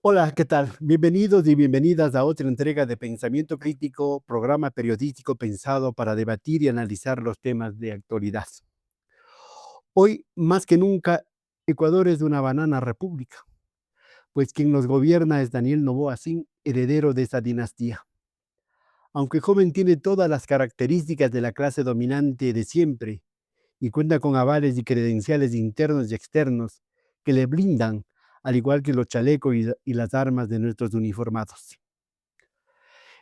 Hola, ¿qué tal? Bienvenidos y bienvenidas a otra entrega de Pensamiento Crítico, programa periodístico pensado para debatir y analizar los temas de actualidad. Hoy, más que nunca, Ecuador es una banana república, pues quien nos gobierna es Daniel Noboa Sin, heredero de esa dinastía. Aunque joven tiene todas las características de la clase dominante de siempre y cuenta con avales y credenciales internos y externos que le blindan, al igual que los chalecos y las armas de nuestros uniformados.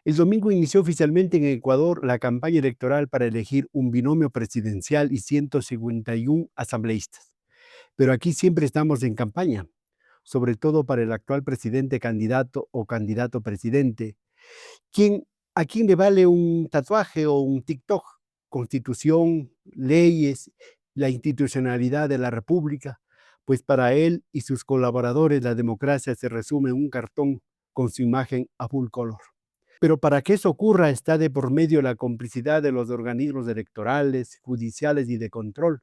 El domingo inició oficialmente en Ecuador la campaña electoral para elegir un binomio presidencial y 151 asambleístas. Pero aquí siempre estamos en campaña, sobre todo para el actual presidente candidato o candidato presidente, quien, a quien le vale un tatuaje o un TikTok, constitución, leyes, la institucionalidad de la República, pues para él y sus colaboradores la democracia se resume en un cartón con su imagen a full color. Pero para que eso ocurra está de por medio la complicidad de los organismos electorales, judiciales y de control.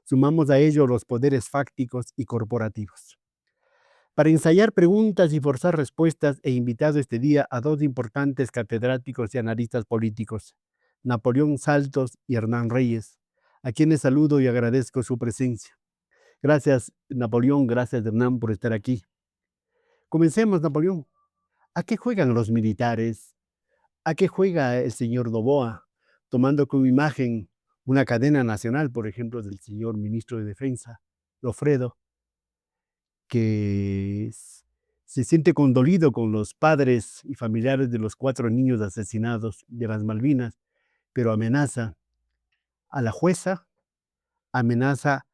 Sumamos a ello los poderes fácticos y corporativos. Para ensayar preguntas y forzar respuestas he invitado este día a dos importantes catedráticos y analistas políticos, Napoleón Saltos y Hernán Reyes, a quienes saludo y agradezco su presencia. Gracias, Napoleón, gracias, Hernán, por estar aquí. Comencemos, Napoleón. ¿A qué juegan los militares? ¿A qué juega el señor Noboa? Tomando como imagen una cadena nacional, por ejemplo, del señor ministro de Defensa, Lofredo, que se siente condolido con los padres y familiares de los 4 niños asesinados de las Malvinas, pero amenaza a la jueza, amenaza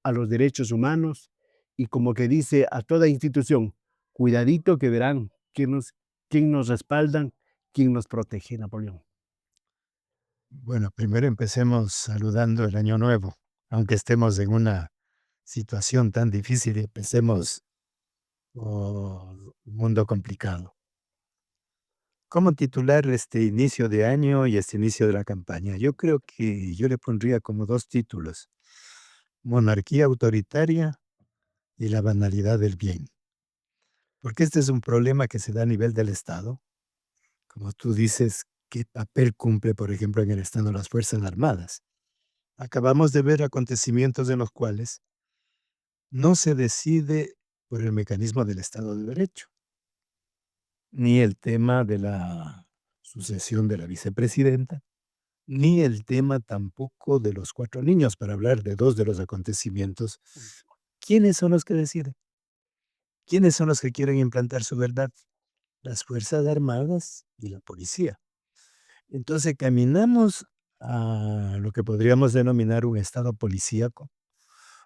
a los derechos humanos y como que dice a toda institución, cuidadito que verán quién nos respaldan, quién nos protege, Napoleón. Bueno, primero empecemos saludando el año nuevo, aunque estemos en una situación tan difícil y empecemos por un mundo complicado. ¿Cómo titular este inicio de año y este inicio de la campaña? Yo creo que yo le pondría como dos títulos: monarquía autoritaria y la banalidad del bien. Porque este es un problema que se da a nivel del Estado. Como tú dices, ¿qué papel cumple, por ejemplo, en el Estado las Fuerzas Armadas? Acabamos de ver acontecimientos en los cuales no se decide por el mecanismo del Estado de Derecho, ni el tema de la sucesión de la vicepresidenta, ni el tema tampoco de los 4 niños, para hablar de 2 de los acontecimientos. ¿Quiénes son los que deciden? ¿Quiénes son los que quieren implantar su verdad? Las Fuerzas Armadas y la policía. Entonces caminamos a lo que podríamos denominar un estado policíaco,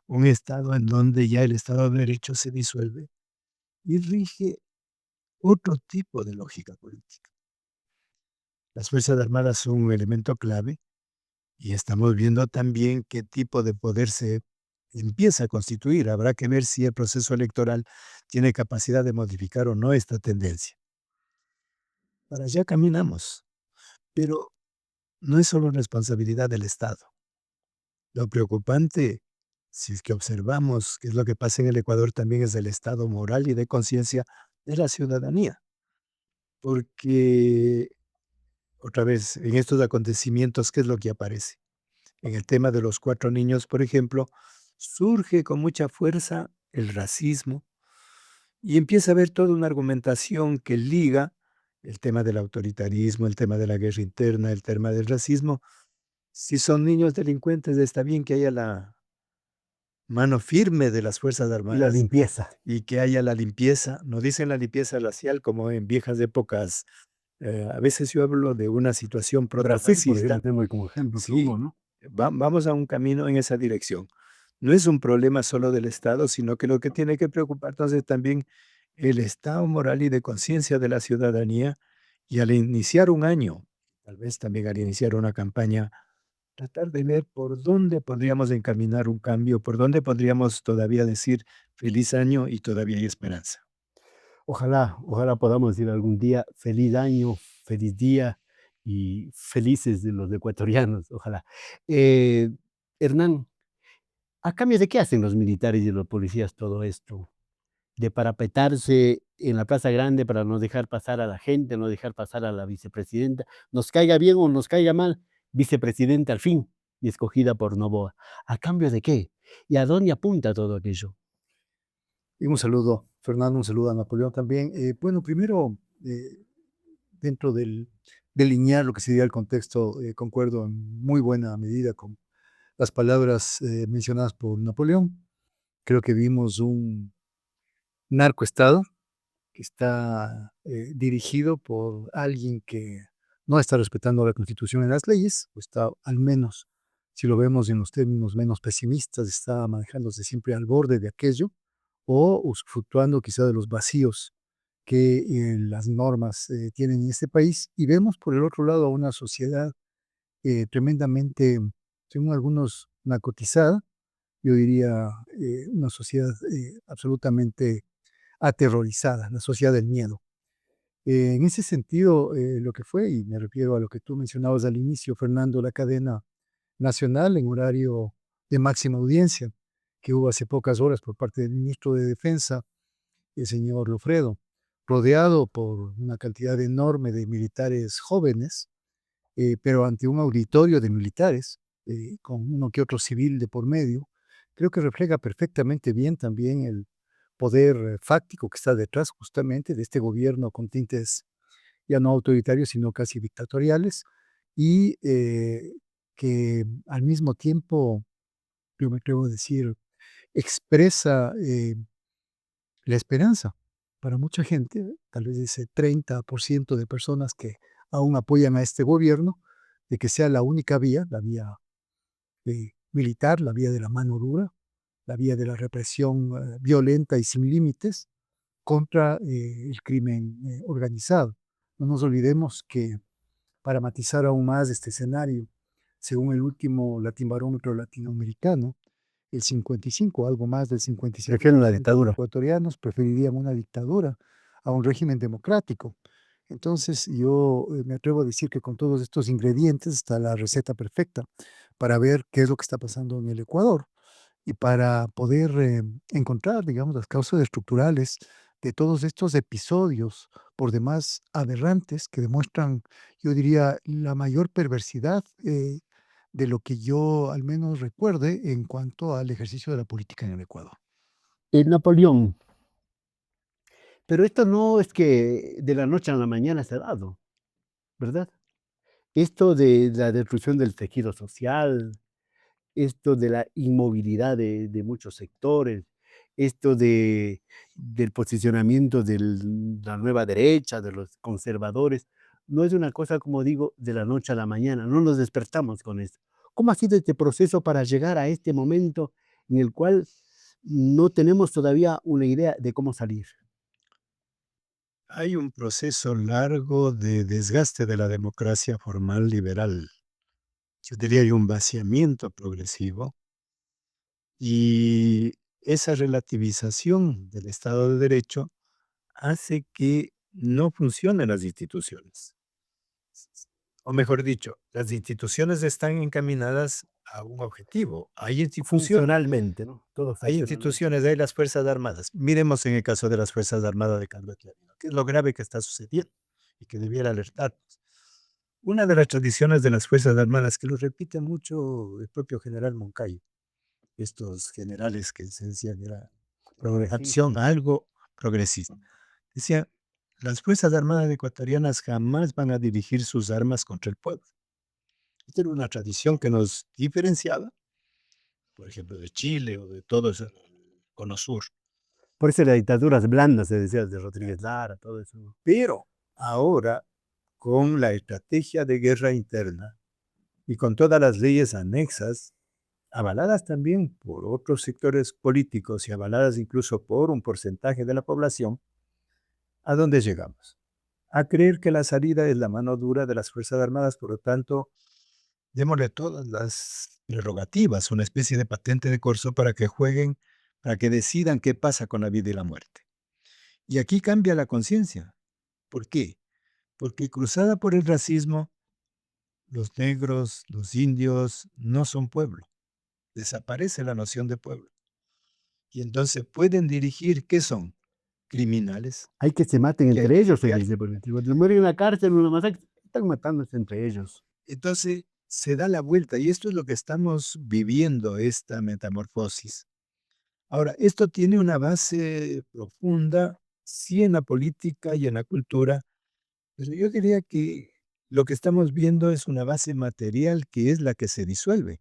un estado en donde ya el Estado de Derecho se disuelve y rige otro tipo de lógica política. Las Fuerzas Armadas son un elemento clave y estamos viendo también qué tipo de poder se empieza a constituir. Habrá que ver si el proceso electoral tiene capacidad de modificar o no esta tendencia. Para allá caminamos, pero no es solo responsabilidad del Estado. Lo preocupante, si es que observamos qué es lo que pasa en el Ecuador, también es el estado moral y de conciencia de la ciudadanía, porque otra vez, en estos acontecimientos, ¿qué es lo que aparece? En el tema de los 4 niños, por ejemplo, surge con mucha fuerza el racismo y empieza a haber toda una argumentación que liga el tema del autoritarismo, el tema de la guerra interna, el tema del racismo. Si son niños delincuentes, está bien que haya la mano firme de las Fuerzas Y la Armadas limpieza. y que haya la limpieza, no dicen la limpieza racial como en viejas épocas. A veces yo hablo de una situación Brasil, protofascista. podríamos tenerlo como ejemplo que Sí, hubo, ¿no? vamos a un camino en esa dirección. No es un problema solo del Estado, sino que lo que tiene que preocuparnos es también el estado moral y de conciencia de la ciudadanía, y al iniciar un año, tal vez también al iniciar una campaña, tratar de ver por dónde podríamos encaminar un cambio, por dónde podríamos todavía decir feliz año y todavía hay esperanza. Ojalá podamos decir algún día feliz año, feliz día y felices de los ecuatorianos, ojalá. Eh, Hernán, ¿a cambio de qué hacen los militares y los policías todo esto? de parapetarse en la Plaza Grande para no dejar pasar a la gente, no dejar pasar a la vicepresidenta, nos caiga bien o nos caiga mal, vicepresidenta al fin, y escogida por Noboa. ¿A cambio de qué? ¿Y a dónde apunta todo aquello? Y un saludo, Fernando, un saludo a Napoleón también. Bueno, primero, dentro del delinear lo que sería el contexto, concuerdo en muy buena medida con las palabras mencionadas por Napoleón. Creo que vimos un narcoestado que está dirigido por alguien que no está respetando la Constitución y las leyes, o está al menos, si lo vemos en los términos menos pesimistas, está manejándose siempre al borde de aquello, o usufructuando quizá de los vacíos que las normas tienen en este país. Y vemos por el otro lado a una sociedad tremendamente, según algunos, narcotizada, yo diría una sociedad absolutamente aterrorizada, la sociedad del miedo. En ese sentido, lo que fue, y me refiero a lo que tú mencionabas al inicio, Fernando, la cadena nacional en horario de máxima audiencia, que hubo hace pocas horas por parte del ministro de Defensa, el señor Lofredo, rodeado por una cantidad enorme de militares jóvenes, pero ante un auditorio de militares, con uno que otro civil de por medio, creo que refleja perfectamente bien también el poder fáctico que está detrás justamente de este gobierno con tintes ya no autoritarios, sino casi dictatoriales, y que al mismo tiempo, yo me atrevo a decir, expresa la esperanza para mucha gente, tal vez ese 30% de personas que aún apoyan a este gobierno, de que sea la única vía, la vía militar, la vía de la mano dura, la vía de la represión violenta y sin límites contra el crimen organizado. No nos olvidemos que, para matizar aún más este escenario, según el último Latinbarómetro latinoamericano, el 55, algo más del Prefieren la 55% de los dictadura. ecuatorianos preferirían una dictadura a un régimen democrático. Entonces, yo me atrevo a decir que con todos estos ingredientes está la receta perfecta para ver qué es lo que está pasando en el Ecuador y para poder encontrar, digamos, las causas estructurales de todos estos episodios, por demás aberrantes, que demuestran, yo diría, la mayor perversidad de lo que yo al menos recuerde en cuanto al ejercicio de la política en el Ecuador. Napoleón, pero esto no es que de la noche a la mañana se ha dado, ¿verdad? Esto de la destrucción del tejido social, esto de la inmovilidad de muchos sectores, esto del posicionamiento de la nueva derecha, de los conservadores, no es una cosa, como digo, de la noche a la mañana, no nos despertamos con esto. ¿Cómo ha sido este proceso para llegar a este momento en el cual no tenemos todavía una idea de cómo salir? Hay un proceso largo de desgaste de la democracia formal liberal. Yo diría hay un vaciamiento progresivo y esa relativización del Estado de Derecho hace que no funcionen las instituciones. O mejor dicho, las instituciones están encaminadas a un objetivo. Hay instituciones, Funcionalmente, ¿no? Todo funcionalmente. hay las Fuerzas Armadas. Miremos en el caso de las Fuerzas Armadas de Calvet Lavino, que es lo grave que está sucediendo y que debiera alertarnos. Una de las tradiciones de las Fuerzas Armadas, que lo repite mucho el propio general Moncayo, estos generales que se decían que era Progresista. acción, algo progresista. Decía, las Fuerzas Armadas ecuatorianas jamás van a dirigir sus armas contra el pueblo. Esta era una tradición que nos diferenciaba, por ejemplo, de Chile o de todo ese cono sur. Por eso las dictaduras blandas, se decía, de Rodríguez Lara, todo eso. Pero ahora, con la estrategia de guerra interna y con todas las leyes anexas, avaladas también por otros sectores políticos y avaladas incluso por un porcentaje de la población, ¿a dónde llegamos? A creer que la salida es la mano dura de las Fuerzas Armadas, por lo tanto, démosle todas las prerrogativas, una especie de patente de corso para que jueguen, para que decidan qué pasa con la vida y la muerte. Y aquí cambia la conciencia. ¿Por qué? Porque cruzada por el racismo, los negros, los indios no son pueblo. Desaparece la noción de pueblo. Y entonces pueden dirigir, ¿qué son? criminales. Hay que se maten que hay entre ellos, se que hay- dice por el tipo. Mueren en la cárcel, en una masacre, están matándose entre ellos. Entonces se da la vuelta y esto es lo que estamos viviendo, esta metamorfosis. Ahora, esto tiene una base profunda, sí en la política y en la cultura, pero yo diría que lo que estamos viendo es una base material que es la que se disuelve.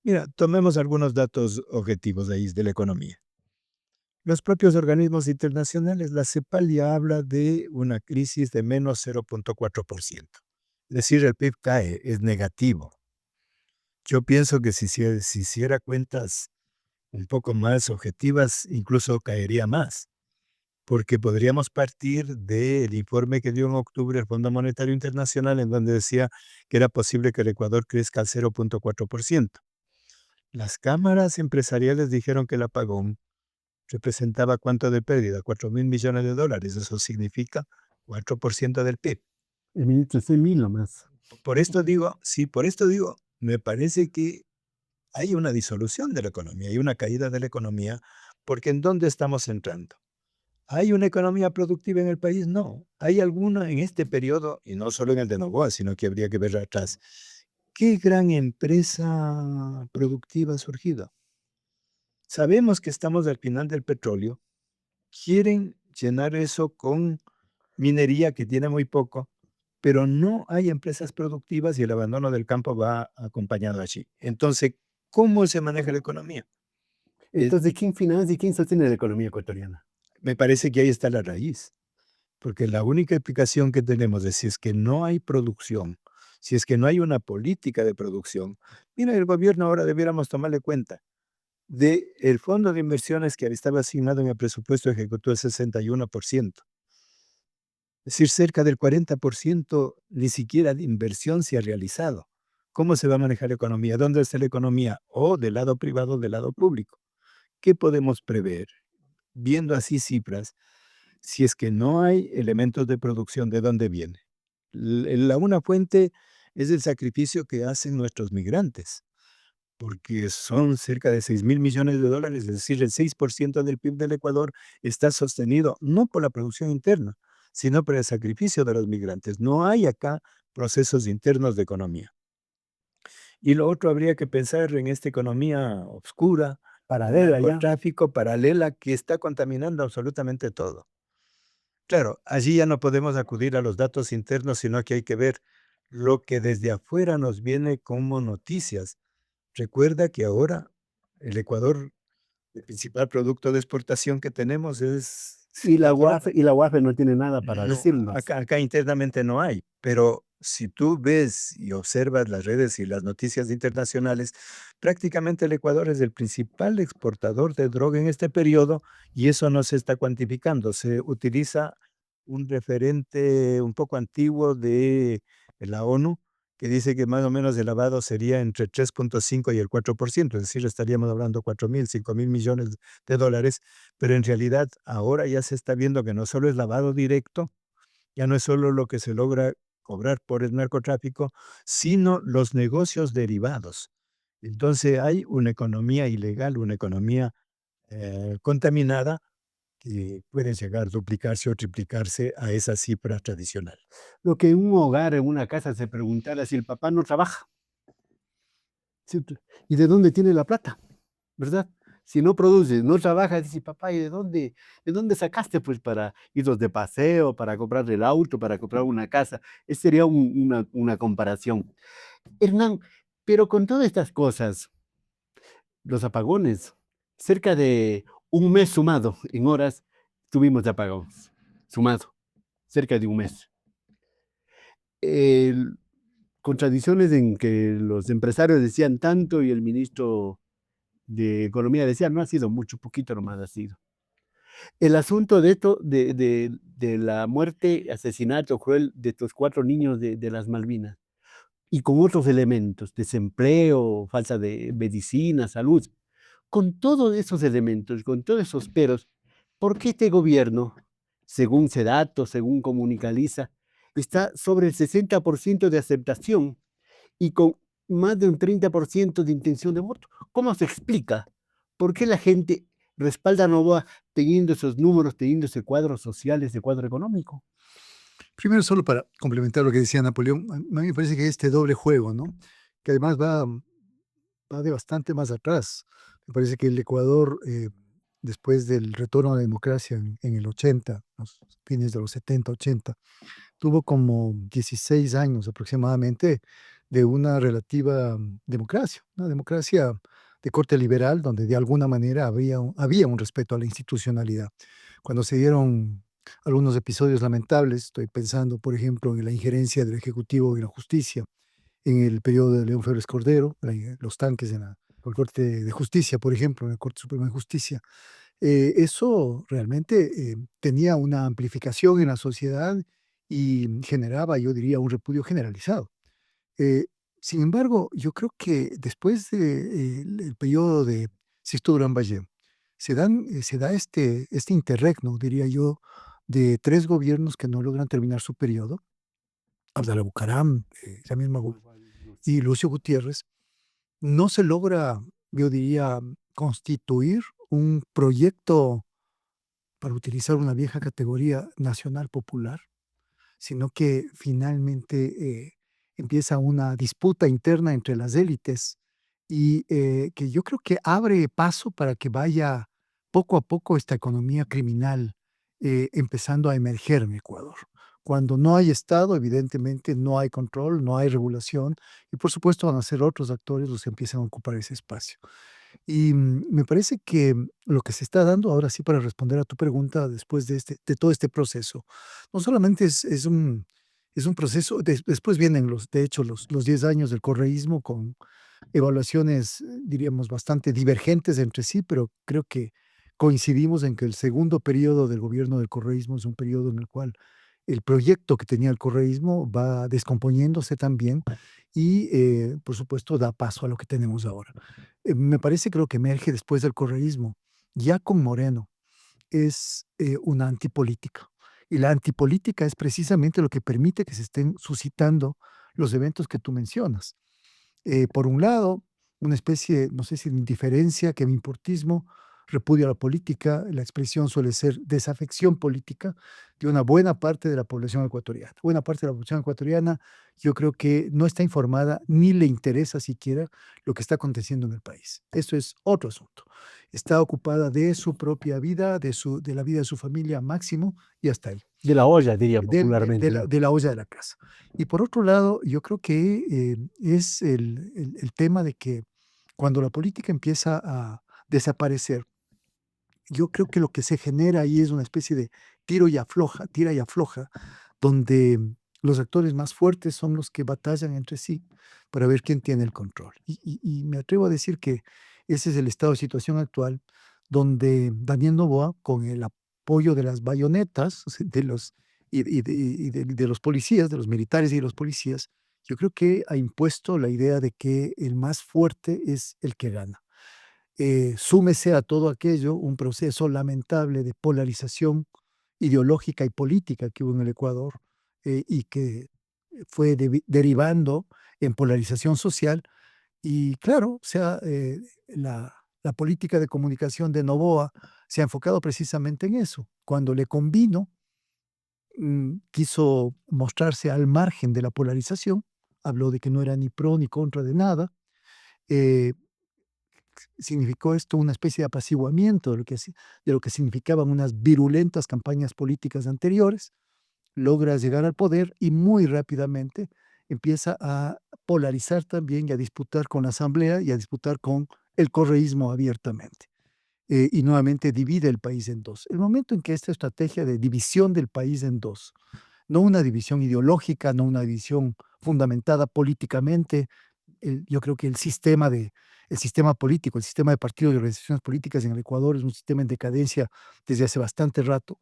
Mira, tomemos algunos datos objetivos de ahí de la economía. Los propios organismos internacionales, la CEPAL ya habla de una crisis de menos 0,4%. Es decir, el PIB cae, es negativo. Yo pienso que si hiciera cuentas un poco más objetivas, incluso caería más, porque podríamos partir del informe que dio en octubre el Fondo Monetario Internacional, en donde decía que era posible que el Ecuador crezca al 0,4%. Las cámaras empresariales dijeron que el apagón representaba cuánto de pérdida, 4.000 millones de dólares. Eso significa 4% del PIB. El ministro es mil más. Por esto digo, sí, por esto digo, me parece que hay una disolución de la economía, hay una caída de la economía, porque ¿en dónde estamos entrando? ¿Hay una economía productiva en el país? No. ¿Hay alguna en este periodo, y no solo en el de Novoa, sino que habría que ver atrás? ¿Qué gran empresa productiva ha surgido? Sabemos que estamos al final del petróleo. Quieren llenar eso con minería que tiene muy poco, pero no hay empresas productivas y el abandono del campo va acompañado allí. Entonces, ¿cómo se maneja la economía? Entonces, ¿quién financia y quién sostiene la economía ecuatoriana? Me parece que ahí está la raíz, porque la única explicación que tenemos de si es que no hay producción, si es que no hay una política de producción, mira, el gobierno ahora debiéramos tomarle cuenta de el fondo de inversiones que estaba asignado en el presupuesto ejecutó el 61%. Es decir, cerca del 40% ni siquiera de inversión se ha realizado. ¿Cómo se va a manejar la economía? ¿Dónde está la economía? O del lado privado o del lado público. ¿Qué podemos prever? Viendo así cifras, si es que no hay elementos de producción, ¿de dónde viene? Una fuente es el sacrificio que hacen nuestros migrantes, porque son cerca de 6.000 millones de dólares, es decir, el 6% del PIB del Ecuador está sostenido no por la producción interna, sino por el sacrificio de los migrantes. No hay acá procesos internos de economía. Y lo otro habría que pensar en esta economía oscura, Paralela ya. narcotráfico, paralela, que está contaminando absolutamente todo. Claro, allí ya no podemos acudir a los datos internos, sino que hay que ver lo que desde afuera nos viene como noticias. Recuerda que ahora el Ecuador, el principal producto de exportación que tenemos es Y la petróleo. UAF no tiene nada para No, decirnos. acá internamente no hay, pero si tú ves y observas las redes y las noticias internacionales, prácticamente el Ecuador es el principal exportador de droga en este periodo y eso no se está cuantificando. Se utiliza un referente un poco antiguo de la ONU que dice que más o menos el lavado sería entre 3,5 y el 4%, es decir, estaríamos hablando 4.000, 5.000 millones de dólares, pero en realidad ahora ya se está viendo que no solo es lavado directo, ya no es solo lo que se logra cobrar por el narcotráfico, sino los negocios derivados. Entonces hay una economía ilegal, una economía contaminada que puede llegar a duplicarse o triplicarse a esa cifra tradicional. Lo que en un hogar, en una casa, se preguntara si el papá no trabaja. ¿Y de dónde tiene la plata? ¿Verdad? Si no produce, no trabaja, dice, papá, ¿y de dónde sacaste pues para irnos de paseo, para comprar el auto, para comprar una casa? Esa sería una comparación. Hernán, pero con todas estas cosas, los apagones, cerca de un mes sumado en horas, tuvimos de apagones, sumado, cerca de un mes. El- Contradicciones en que los empresarios decían tanto y el ministro de Economía decía, no ha sido mucho, poquito nomás ha sido. El asunto de esto, de la muerte, asesinato cruel de estos 4 niños de las Malvinas, y con otros elementos, desempleo, falta de medicina, salud, con todos esos elementos, con todos esos peros, ¿por qué este gobierno, según Sedato, según Comunicaliza, está sobre el 60% de aceptación y con más de un 30% de intención de voto? ¿Cómo se explica? ¿Por qué la gente respalda a Novoa teniendo esos números, teniendo ese cuadro social, ese cuadro económico? Primero, solo para complementar lo que decía Napoleón, a mí me parece que este doble juego, ¿no? Que además va de bastante más atrás. Me parece que el Ecuador, después del retorno a la democracia en el 80, los fines de los 70, 80, tuvo como 16 años aproximadamente de una relativa democracia, una democracia de corte liberal, donde de alguna manera había un respeto a la institucionalidad. Cuando se dieron algunos episodios lamentables, estoy pensando, por ejemplo, en la injerencia del Ejecutivo en la justicia, en el periodo de León Febres Cordero, los tanques en la Corte de Justicia, por ejemplo, en la Corte Suprema de Justicia, eso realmente tenía una amplificación en la sociedad y generaba, yo diría, un repudio generalizado. Eh, Sin embargo, yo creo que después del periodo de Sixto Durán Ballén, se da este interregno, diría yo, de tres gobiernos que no logran terminar su periodo, Abdalá Bucaram, la misma y Lucio Gutiérrez. No se logra, yo diría, constituir un proyecto, para utilizar una vieja categoría, nacional popular, sino que finalmente empieza una disputa interna entre las élites y que yo creo que abre paso para que vaya poco a poco esta economía criminal empezando a emerger en Ecuador. Cuando no hay Estado, evidentemente no hay control, no hay regulación y por supuesto van a ser otros actores los que empiezan a ocupar ese espacio. Y me parece que lo que se está dando, ahora sí, para responder a tu pregunta, después de todo este proceso, no solamente es un proceso, después vienen de hecho, los 10 años del correísmo con evaluaciones, diríamos, bastante divergentes entre sí, pero creo que coincidimos en que el segundo periodo del gobierno del correísmo es un periodo en el cual el proyecto que tenía el correísmo va descomponiéndose también y, por supuesto, da paso a lo que tenemos ahora. Me parece que lo que emerge después del correísmo, ya con Moreno, es una antipolítica. Y la antipolítica es precisamente lo que permite que se estén suscitando los eventos que tú mencionas. Por un lado, una especie, no sé si de indiferencia, que importismo, repudio a la política, la expresión suele ser desafección política de una buena parte de la población ecuatoriana. Buena parte de la población ecuatoriana yo creo que no está informada ni le interesa siquiera lo que está aconteciendo en el país. Eso es otro asunto. Está ocupada de su propia vida, de la vida de su familia máximo y hasta ahí De la olla, diría popularmente, ¿no? de la olla de la casa. Y por otro lado, yo creo que es el tema de que cuando la política empieza a desaparecer, yo creo que lo que se genera ahí es una especie de tira y afloja, donde los actores más fuertes son los que batallan entre sí para ver quién tiene el control. Y me atrevo a decir que ese es el estado de situación actual, donde Daniel Noboa, con el apoyo de las bayonetas, o sea, de los policías, de los militares y de los policías, yo creo que ha impuesto la idea de que el más fuerte es el que gana. Súmese a todo aquello un proceso lamentable de polarización ideológica y política que hubo en el Ecuador y que fue derivando en polarización social. Y claro, o sea, la política de comunicación de Noboa se ha enfocado precisamente en eso. Cuando le convino, quiso mostrarse al margen de la polarización, habló de que no era ni pro ni contra de nada. eh, Significó esto una especie de apaciguamiento de lo que significaban unas virulentas campañas políticas anteriores, logra llegar al poder y muy rápidamente empieza a polarizar también y a disputar con la Asamblea y a disputar con el correísmo abiertamente. Y nuevamente divide el país en dos. El momento en que esta estrategia de división del país en dos, no una división ideológica, no una división fundamentada políticamente, yo creo que el sistema político, el sistema de partidos y organizaciones políticas en el Ecuador es un sistema en decadencia desde hace bastante rato.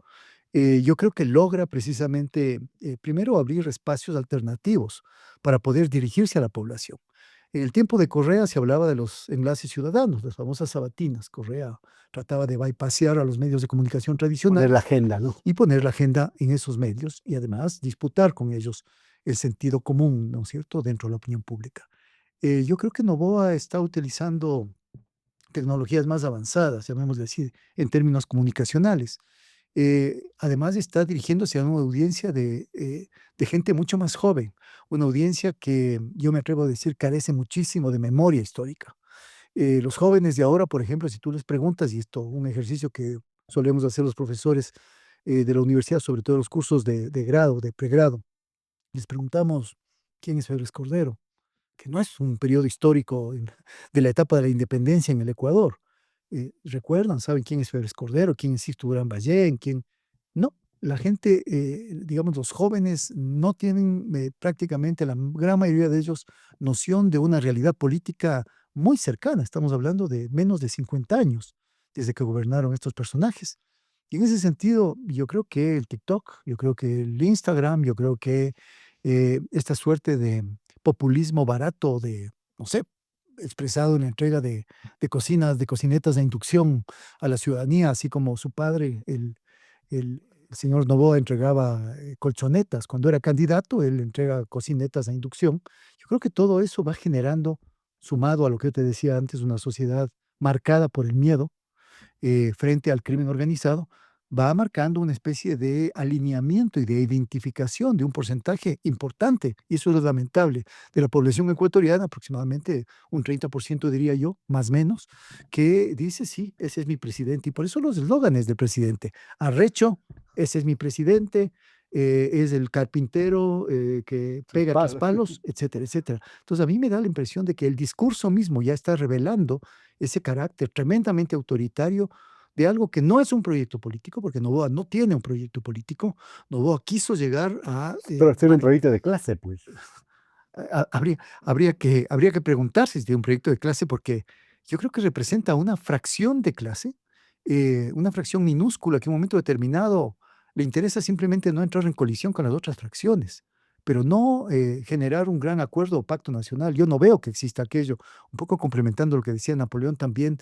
Yo creo que logra precisamente, primero, abrir espacios alternativos para poder dirigirse a la población. En el tiempo de Correa se hablaba de los enlaces ciudadanos, las famosas sabatinas. Correa trataba de bypassear a los medios de comunicación Poner tradicionales la agenda, ¿no? y poner la agenda en esos medios y además disputar con ellos el sentido común, ¿no es cierto?, dentro de la opinión pública. Yo creo que Noboa está utilizando tecnologías más avanzadas, llamémosle así, en términos comunicacionales. Además está dirigiéndose a una audiencia de gente mucho más joven, una audiencia que yo me atrevo a decir carece muchísimo de memoria histórica. Los jóvenes de ahora, por ejemplo, si tú les preguntas, y esto un ejercicio que solemos hacer los profesores de la universidad, sobre todo en los cursos de grado, de pregrado, les preguntamos quién es Febres Cordero, que no es un periodo histórico de la etapa de la independencia en el Ecuador. ¿Recuerdan? ¿Saben quién es Febres Cordero? ¿Quién es Sixto Durán Ballén? ¿Quién? No, la gente, digamos, los jóvenes no tienen prácticamente, la gran mayoría de ellos, noción de una realidad política muy cercana. Estamos hablando de menos de 50 años desde que gobernaron estos personajes. Y en ese sentido, yo creo que el TikTok, yo creo que el Instagram, yo creo que esta suerte de populismo barato de, no sé, expresado en la entrega de cocinas, de cocinetas de inducción a la ciudadanía, así como su padre, el señor Noboa, entregaba colchonetas. Cuando era candidato, él entrega cocinetas a inducción. Yo creo que todo eso va generando, sumado a lo que yo te decía antes, una sociedad marcada por el miedo, frente al crimen organizado, va marcando una especie de alineamiento y de identificación de un porcentaje importante, y eso es lamentable, de la población ecuatoriana, aproximadamente un 30% diría yo, más o menos, que dice, sí, ese es mi presidente. Y por eso los eslóganes del presidente: arrecho, ese es mi presidente, es el carpintero que Tres pega tres palos. palos, etcétera, etcétera. Entonces a mí me da la impresión de que el discurso mismo ya está revelando ese carácter tremendamente autoritario de algo que no es un proyecto político, porque Noboa no tiene un proyecto político. Noboa quiso llegar a... Pero hacer un proyecto de clase, pues. habría que preguntarse si tiene un proyecto de clase, porque yo creo que representa una fracción de clase, una fracción minúscula que en un momento determinado le interesa simplemente no entrar en colisión con las otras fracciones, pero no generar un gran acuerdo o pacto nacional. Yo no veo que exista aquello, un poco complementando lo que decía Napoleón también,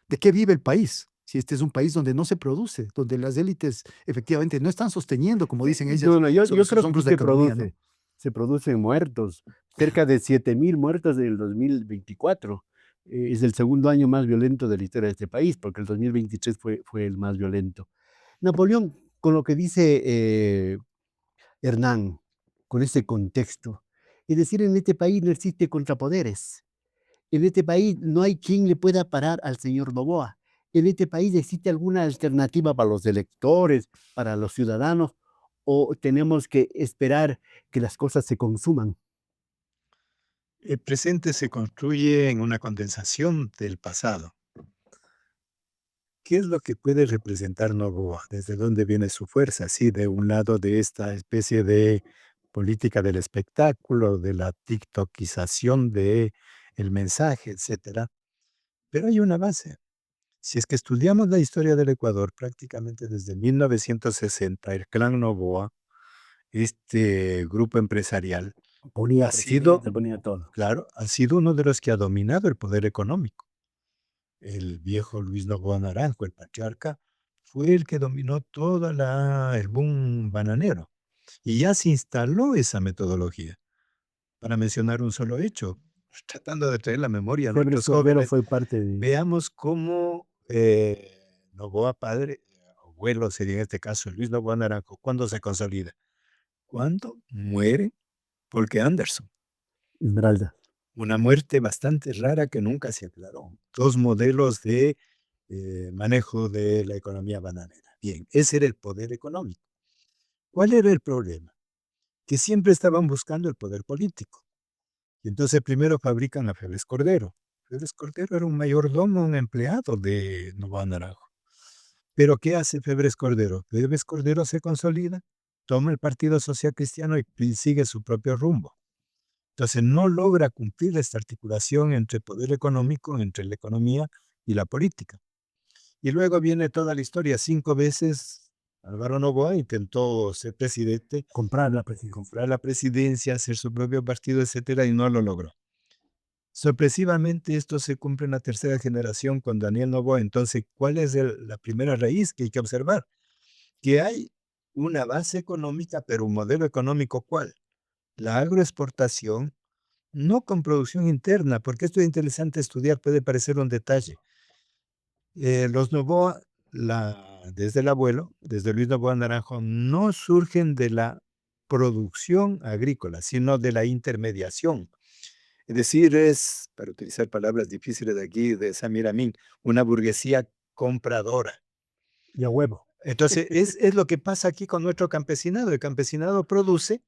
¿de qué vive el país? Si este es un país donde no se produce, donde las élites efectivamente no están sosteniendo, como dicen ellas, No, no, yo sobre sus creo que sí hombros la economía, ¿no? se producen muertos, cerca de 7.000 muertos en el 2024. Es el segundo año más violento de la historia de este país, porque el 2023 fue el más violento. Napoleón, con lo que dice Hernán, con ese contexto, es decir, en este país no existe contrapoderes. En este país no hay quien le pueda parar al señor Noboa. En este país existe alguna alternativa para los electores, para los ciudadanos, o tenemos que esperar que las cosas se consuman. El presente se construye en una condensación del pasado. ¿Qué es lo que puede representar Noboa? ¿Desde dónde viene su fuerza? Sí, de un lado de esta especie de política del espectáculo, de la tiktokización de el mensaje, etcétera. Pero hay una base. Si es que estudiamos la historia del Ecuador, prácticamente desde 1960, el clan Noboa, este grupo empresarial, Ponía ha sido, presidente, ponía todo. claro, ha sido uno de los que ha dominado el poder económico. El viejo Luis Noboa Naranjo, el patriarca, fue el que dominó toda el boom bananero. Y ya se instaló esa metodología. Para mencionar un solo hecho, tratando de traer la memoria a Febres nuestros Cordero jóvenes, fue parte de... veamos cómo Noboa padre, abuelo sería en este caso Luis Noboa Naranjo, ¿cuándo se consolida? Cuando muere Porque Anderson. Esmeralda. Una muerte bastante rara que nunca se aclaró. Dos modelos de manejo de la economía bananera. Bien, ese era el poder económico. ¿Cuál era el problema? Que siempre estaban buscando el poder político. Y entonces primero fabrican a Febres Cordero. Febres Cordero era un mayordomo, un empleado de Noboa Naranjo. Pero ¿qué hace Febres Cordero? Febres Cordero se consolida, toma el Partido Social Cristiano y sigue su propio rumbo. Entonces no logra cumplir esta articulación entre poder económico, entre la economía y la política. Y luego viene toda la historia. 5 veces Álvaro Noboa intentó ser presidente, Comprar la presidencia. comprar la presidencia, hacer su propio partido, etcétera, y no lo logró. Sorpresivamente esto se cumple en la tercera generación con Daniel Noboa. Entonces, ¿cuál es la primera raíz que hay que observar? Que hay una base económica, pero un modelo económico ¿cuál? La agroexportación, no con producción interna, porque esto es interesante estudiar, puede parecer un detalle. Los Novoa, desde el abuelo, desde Luis Novoa Naranjo, no surgen de la producción agrícola, sino de la intermediación. Es decir, es, para utilizar palabras difíciles de aquí, de Samir Amin, una burguesía compradora. Y a huevo. Entonces, es lo que pasa aquí con nuestro campesinado. El campesinado produce,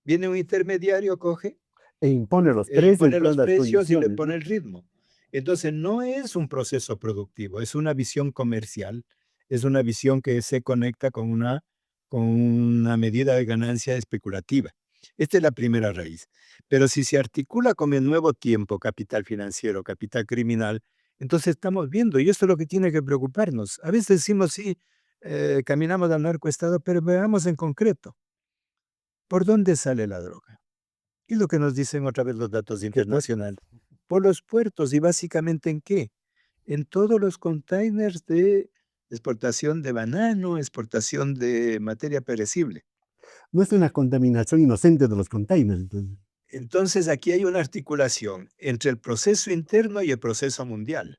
viene un intermediario, coge E impone los e precios y impone todas los las precios y le condiciones, pone ¿no? el ritmo. Entonces, no es un proceso productivo, es una visión comercial, es una visión que se conecta con una medida de ganancia especulativa. Esta es la primera raíz. Pero si se articula con el nuevo tiempo, capital financiero, capital criminal, entonces estamos viendo, y esto es lo que tiene que preocuparnos. A veces decimos, sí, caminamos al narcoestado, pero veamos en concreto, ¿por dónde sale la droga? ¿Qué es lo que nos dicen otra vez los datos ¿Qué pues? internacionales? Por los puertos, ¿y básicamente en qué? En todos los containers de exportación de banano, exportación de materia perecible. No es una contaminación inocente de los containers. Entonces. Entonces, aquí hay una articulación entre el proceso interno y el proceso mundial.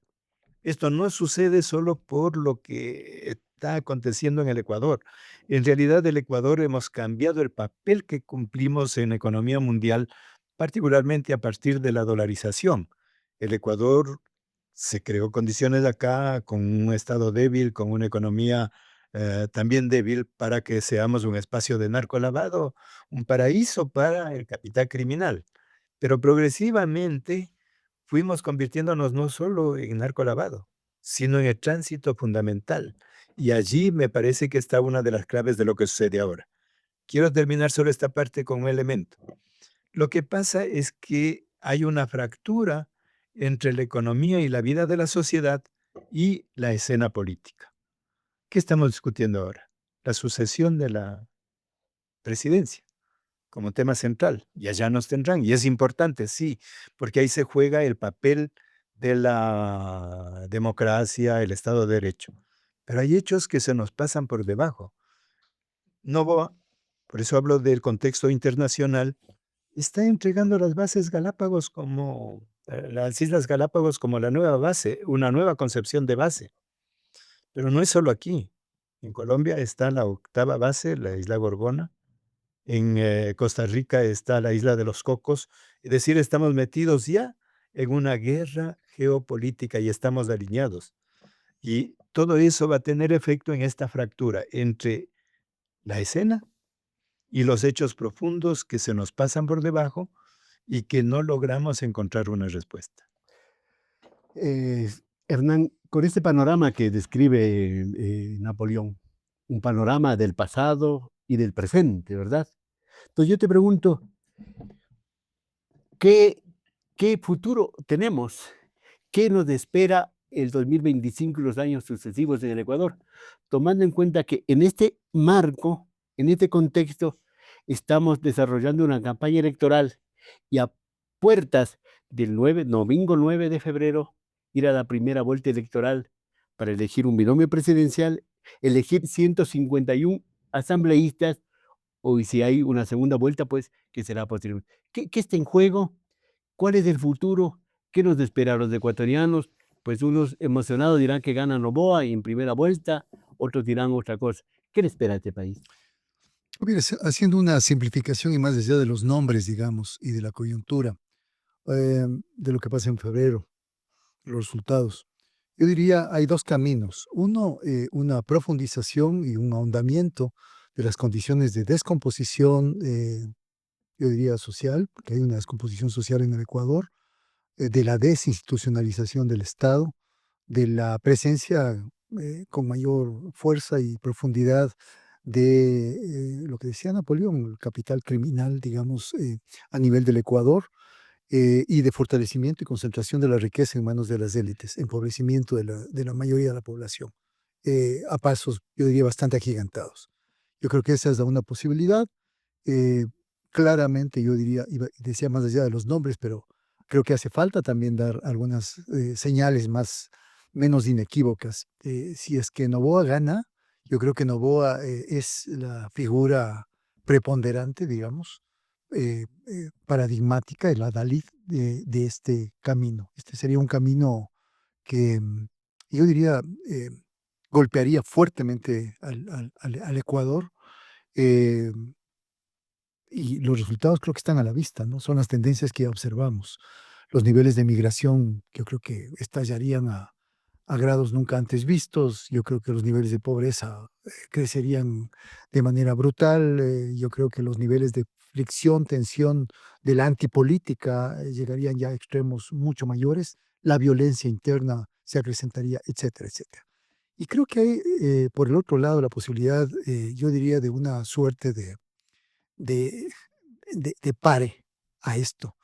Esto no sucede solo por lo que está aconteciendo en el Ecuador. En realidad, el Ecuador hemos cambiado el papel que cumplimos en la economía mundial, particularmente a partir de la dolarización. El Ecuador se creó condiciones acá con un estado débil, con una economía también débil para que seamos un espacio de narcolavado, un paraíso para el capital criminal. Pero progresivamente fuimos convirtiéndonos no solo en narcolavado, sino en el tránsito fundamental. Y allí me parece que está una de las claves de lo que sucede ahora. Quiero terminar solo esta parte con un elemento. Lo que pasa es que hay una fractura entre la economía y la vida de la sociedad y la escena política. ¿Qué estamos discutiendo ahora? La sucesión de la presidencia como tema central, y allá nos tendrán, y es importante, sí, porque ahí se juega el papel de la democracia, el Estado de Derecho. Pero hay hechos que se nos pasan por debajo. Novoa, por eso hablo del contexto internacional, está entregando las bases Galápagos como, las Islas Galápagos como la nueva base, una nueva concepción de base. Pero no es solo aquí. En Colombia está la octava base, la isla Gorgona. En Costa Rica está la isla de los Cocos. Es decir, estamos metidos ya en una guerra geopolítica y estamos alineados. Y todo eso va a tener efecto en esta fractura entre la escena y los hechos profundos que se nos pasan por debajo y que no logramos encontrar una respuesta. Eh, Hernán, con este panorama que describe Napoleón, un panorama del pasado y del presente, ¿verdad? Entonces yo te pregunto, ¿qué, qué futuro tenemos? ¿Qué nos espera el 2025 y los años sucesivos en el Ecuador? Tomando en cuenta que en este marco, en este contexto, estamos desarrollando una campaña electoral y a puertas del domingo 9 de febrero, ir a la primera vuelta electoral para elegir un binomio presidencial, elegir 151 asambleístas, o si hay una segunda vuelta, pues que será posterior. ¿Qué está en juego? ¿Cuál es el futuro? ¿Qué nos espera a los ecuatorianos? Pues unos emocionados dirán que gana Noboa y en primera vuelta, otros dirán otra cosa. ¿Qué le espera a este país? Mira, haciendo una simplificación y más allá de los nombres, digamos, y de la coyuntura, de lo que pasa en febrero, los resultados. Yo diría, hay dos caminos. Uno, una profundización y un ahondamiento de las condiciones de descomposición, yo diría social, porque hay una descomposición social en el Ecuador, de la desinstitucionalización del Estado, de la presencia con mayor fuerza y profundidad de lo que decía Napoleón, el capital criminal, digamos, a nivel del Ecuador, y de fortalecimiento y concentración de la riqueza en manos de las élites, empobrecimiento de la mayoría de la población, a pasos, yo diría, bastante agigantados. Yo creo que esa es una posibilidad. eh, Claramente, yo diría, decía más allá de los nombres, pero creo que hace falta también dar algunas señales menos inequívocas. Si es que Noboa gana, yo creo que Noboa es la figura preponderante, digamos, paradigmática, el adalid de este camino. Este sería un camino que yo diría, golpearía fuertemente al Ecuador. eh, y los resultados creo que están a la vista, ¿no? Son las tendencias que ya observamos. Los niveles de migración, yo creo que estallarían a grados nunca antes vistos. Yo creo que los niveles de pobreza crecerían de manera brutal. Yo creo que los niveles de fricción, tensión de la antipolítica llegarían ya a extremos mucho mayores. La violencia interna se acrecentaría, etcétera, etcétera. Y creo que hay, por el otro lado, la posibilidad, yo diría, de una suerte de, de pare a esto,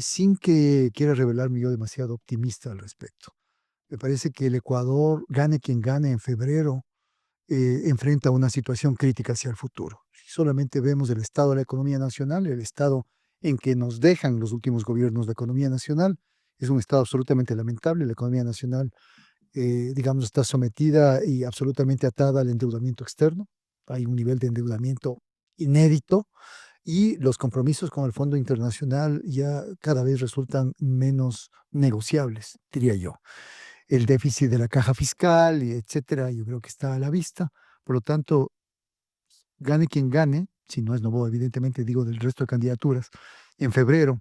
sin que quiera revelarme yo demasiado optimista al respecto. Me parece que el Ecuador, gane quien gane en febrero, enfrenta una situación crítica hacia el futuro. Si solamente vemos el estado de la economía nacional, el estado en que nos dejan los últimos gobiernos de economía nacional, es un estado absolutamente lamentable. La economía nacional, digamos, está sometida y absolutamente atada al endeudamiento externo. Hay un nivel de endeudamiento inédito y los compromisos con el Fondo Internacional ya cada vez resultan menos negociables, diría yo. El déficit de la caja fiscal, y etcétera, yo creo que está a la vista. Por lo tanto, gane quien gane, si no es Noboa, evidentemente digo del resto de candidaturas, en febrero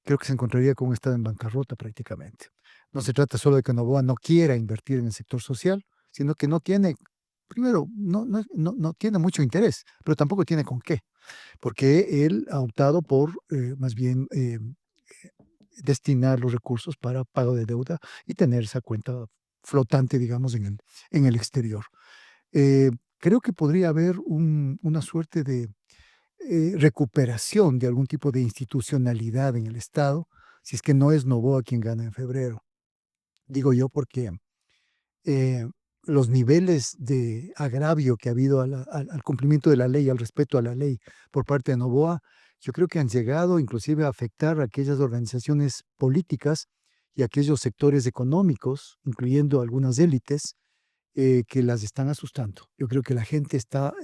creo que se encontraría con un estado en bancarrota prácticamente. No se trata solo de que Noboa no quiera invertir en el sector social, sino que no tiene, primero, no tiene mucho interés, pero tampoco tiene con qué, porque él ha optado por más bien destinar los recursos para pago de deuda y tener esa cuenta flotante, digamos, en el exterior. Eh, Creo que podría haber una suerte de recuperación de algún tipo de institucionalidad en el Estado, si es que no es Noboa quien gana en febrero. Digo yo porque eh, los niveles de agravio que ha habido al cumplimiento de la ley, al respeto a la ley por parte de Noboa, yo creo que han llegado inclusive a afectar a aquellas organizaciones políticas y aquellos sectores económicos, incluyendo algunas élites, que las están asustando. Yo creo que la gente está,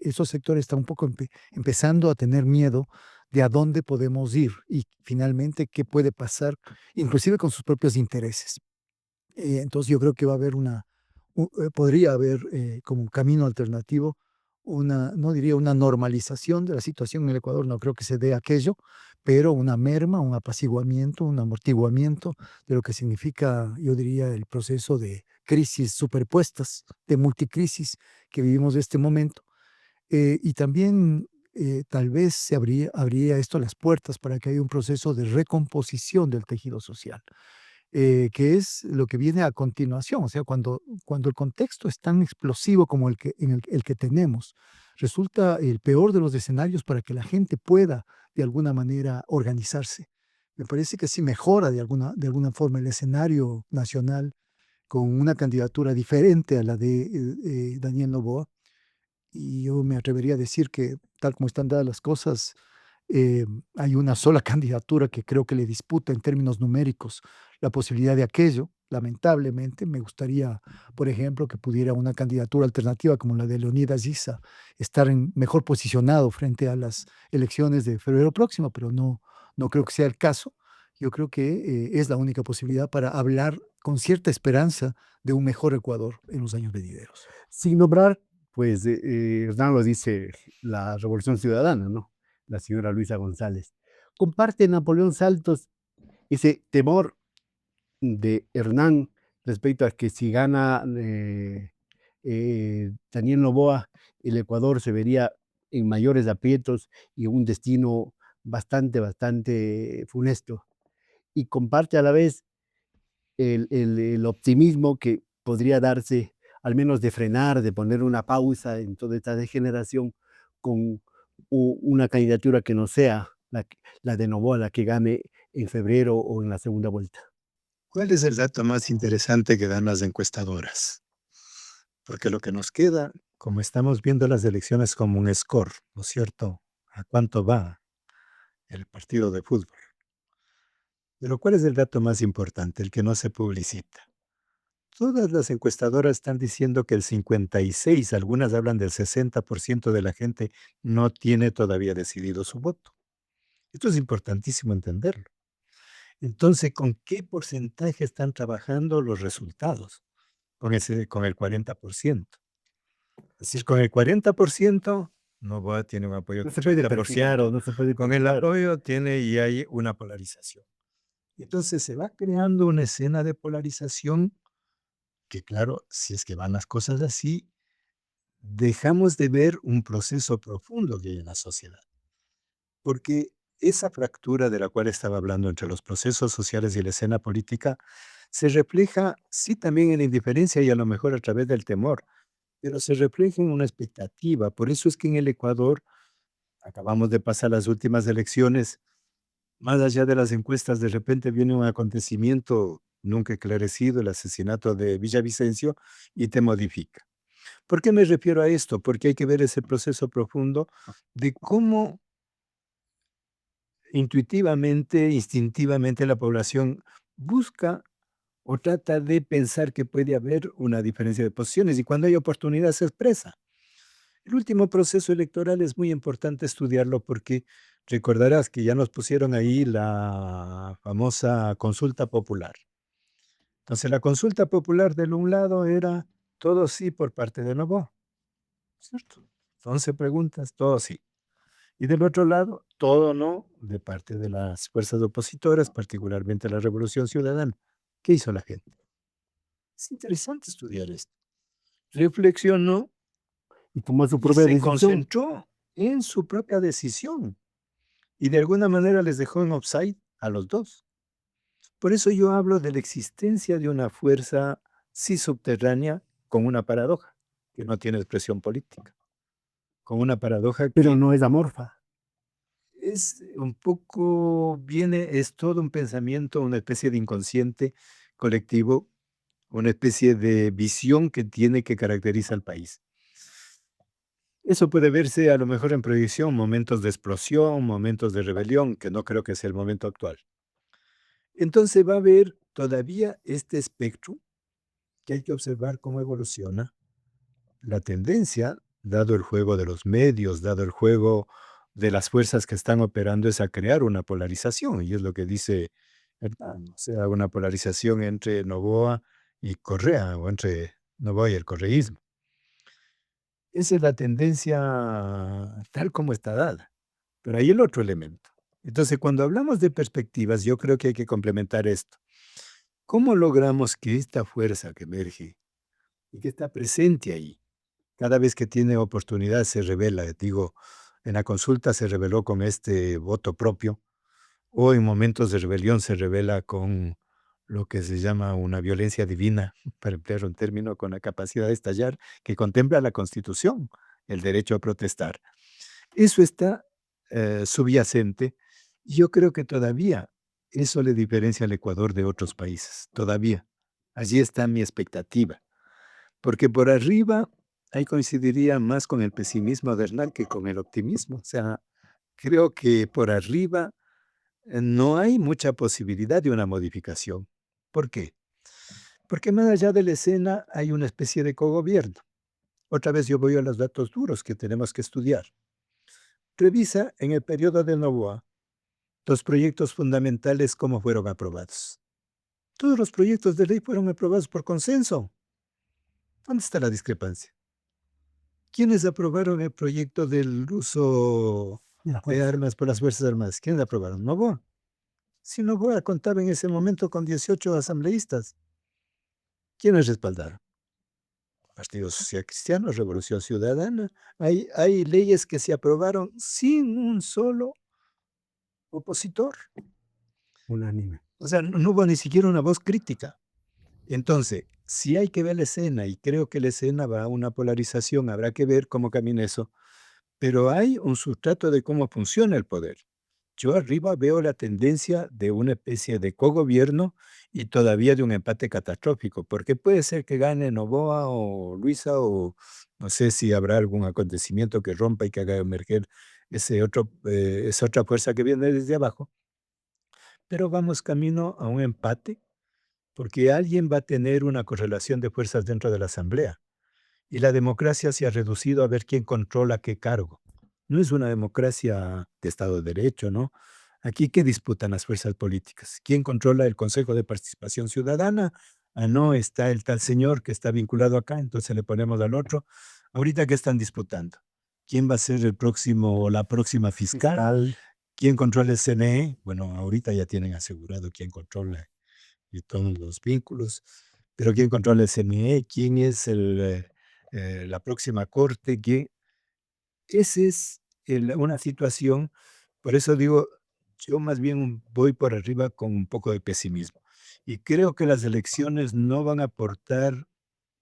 esos sectores están un poco empezando a tener miedo de a dónde podemos ir y finalmente qué puede pasar, inclusive con sus propios intereses. Entonces yo creo que va a haber podría haber como un camino alternativo, no diría una normalización de la situación en el Ecuador, no creo que se dé aquello, pero una merma, un apaciguamiento, un amortiguamiento de lo que significa, yo diría, el proceso de crisis superpuestas, de multicrisis que vivimos en este momento. Y también tal vez abría esto las puertas para que haya un proceso de recomposición del tejido social, que es lo que viene a continuación. O sea, cuando el contexto es tan explosivo como el que tenemos, resulta el peor de los escenarios para que la gente pueda de alguna manera organizarse. Me parece que sí mejora de alguna forma el escenario nacional con una candidatura diferente a la de Daniel Noboa. Y yo me atrevería a decir que, tal como están dadas las cosas, hay una sola candidatura que creo que le disputa en términos numéricos la posibilidad de aquello. Lamentablemente, me gustaría, por ejemplo, que pudiera una candidatura alternativa como la de Leonidas Issa estar mejor posicionado frente a las elecciones de febrero próximo, pero no creo que sea el caso. Yo creo que es la única posibilidad para hablar con cierta esperanza de un mejor Ecuador en los años venideros. Sin nombrar, pues Hernán lo dice la Revolución Ciudadana, ¿no? La señora Luisa González. Comparte Napoleón Saltos ese temor de Hernán respecto a que si gana Daniel Noboa, el Ecuador se vería en mayores aprietos y un destino bastante funesto. Y comparte a la vez el optimismo que podría darse, al menos de frenar, de poner una pausa en toda esta degeneración con una candidatura que no sea la de Noboa, la que gane en febrero o en la segunda vuelta. ¿Cuál es el dato más interesante que dan las encuestadoras? Porque lo que nos queda, como estamos viendo las elecciones como un score, ¿no es cierto? ¿A cuánto va el partido de fútbol? Pero ¿cuál es el dato más importante, el que no se publicita? Todas las encuestadoras están diciendo que el 56, algunas hablan del 60% de la gente no tiene todavía decidido su voto. Esto es importantísimo entenderlo. Entonces, ¿con qué porcentaje están trabajando los resultados? con el 40%. Es decir, con el 40%, Noboa tiene un apoyo No del se puede 80%. perfiar o no se puede Con el Arroyo tiene y hay una polarización. Entonces se va creando una escena de polarización que, claro, si es que van las cosas así, dejamos de ver un proceso profundo que hay en la sociedad. Porque esa fractura de la cual estaba hablando entre los procesos sociales y la escena política se refleja, sí, también en la indiferencia y a lo mejor a través del temor, pero se refleja en una expectativa. Por eso es que en el Ecuador acabamos de pasar las últimas elecciones. Más allá de las encuestas, de repente viene un acontecimiento nunca esclarecido, el asesinato de Villavicencio, y te modifica. ¿Por qué me refiero a esto? Porque hay que ver ese proceso profundo de cómo intuitivamente, instintivamente la población busca o trata de pensar que puede haber una diferencia de posiciones y cuando hay oportunidad se expresa. El último proceso electoral es muy importante estudiarlo porque recordarás que ya nos pusieron ahí la famosa consulta popular. Entonces, la consulta popular del un lado era todo sí por parte de Noboa, ¿cierto? 11 preguntas, todo sí. Y del otro lado, todo no de parte de las fuerzas opositoras, particularmente la Revolución Ciudadana. ¿Qué hizo la gente? Es interesante estudiar esto. Reflexionó y tomó su y propia se decisión. concentró en su propia decisión. Y de alguna manera les dejó en offside a los dos. Por eso yo hablo de la existencia de una fuerza sí subterránea con una paradoja, que no tiene expresión política. Con una paradoja Pero que no es amorfa. es un poco, es todo un pensamiento, una especie de inconsciente colectivo, una especie de visión que tiene que caracteriza al país. Eso puede verse a lo mejor en proyección, momentos de explosión, momentos de rebelión, que no creo que sea el momento actual. Entonces va a haber todavía este espectro que hay que observar cómo evoluciona. La tendencia, dado el juego de los medios, dado el juego de las fuerzas que están operando, es a crear una polarización, y es lo que dice Hernán, o sea, una polarización entre Noboa y Correa, o entre Noboa y el correísmo. Esa es la tendencia tal como está dada. Pero hay el otro elemento. Entonces, cuando hablamos de perspectivas, yo creo que hay que complementar esto. ¿Cómo logramos que esta fuerza que emerge y que está presente ahí, cada vez que tiene oportunidad se revela? Digo, en la consulta se reveló con este voto propio, o en momentos de rebelión se revela con lo que se llama una violencia divina, para emplear un término, con la capacidad de estallar que contempla la Constitución, el derecho a protestar. Eso está subyacente. Yo creo que todavía eso le diferencia al Ecuador de otros países, todavía. Allí está mi expectativa, porque por arriba ahí coincidiría más con el pesimismo de Hernán que con el optimismo. O sea, creo que por arriba no hay mucha posibilidad de una modificación. ¿Por qué? Porque más allá de la escena hay una especie de cogobierno. Otra vez yo voy a los datos duros que tenemos que estudiar. Revisa en el periodo de Noboa los proyectos fundamentales cómo fueron aprobados. Todos los proyectos de ley fueron aprobados por consenso. ¿Dónde está la discrepancia? ¿Quiénes aprobaron el proyecto del uso Mira, de pues, armas por las Fuerzas Armadas? ¿Quiénes aprobaron? Noboa. Si Noboa contaba en ese momento con 18 asambleístas, ¿quiénes respaldaron? Partido Social Cristiano, Revolución Ciudadana. Hay leyes que se aprobaron sin un solo opositor. unánime. O sea, no hubo ni siquiera una voz crítica. Entonces, si hay que ver la escena, y creo que la escena va a una polarización, habrá que ver cómo camina eso, pero hay un sustrato de cómo funciona el poder. Yo arriba veo la tendencia de una especie de cogobierno y todavía de un empate catastrófico, porque puede ser que gane Noboa o Luisa, o no sé si habrá algún acontecimiento que rompa y que haga emerger esa otra fuerza que viene desde abajo, pero vamos camino a un empate porque alguien va a tener una correlación de fuerzas dentro de la Asamblea. Y la democracia se ha reducido a ver quién controla qué cargo. No es una democracia de Estado de Derecho, ¿no? Aquí, ¿qué disputan las fuerzas políticas? ¿Quién controla el Consejo de Participación Ciudadana? Ah, no, está el tal señor que está vinculado acá, entonces le ponemos al otro. Ahorita, ¿qué están disputando? ¿Quién va a ser el próximo o la próxima fiscal? Fiscal. ¿Quién controla el CNE? Bueno, ahorita ya tienen asegurado quién controla y todos los vínculos, pero ¿quién controla el CNE? ¿Quién es la próxima corte? Esa es una situación, por eso digo, yo más bien voy por arriba con un poco de pesimismo. Y creo que las elecciones no van a aportar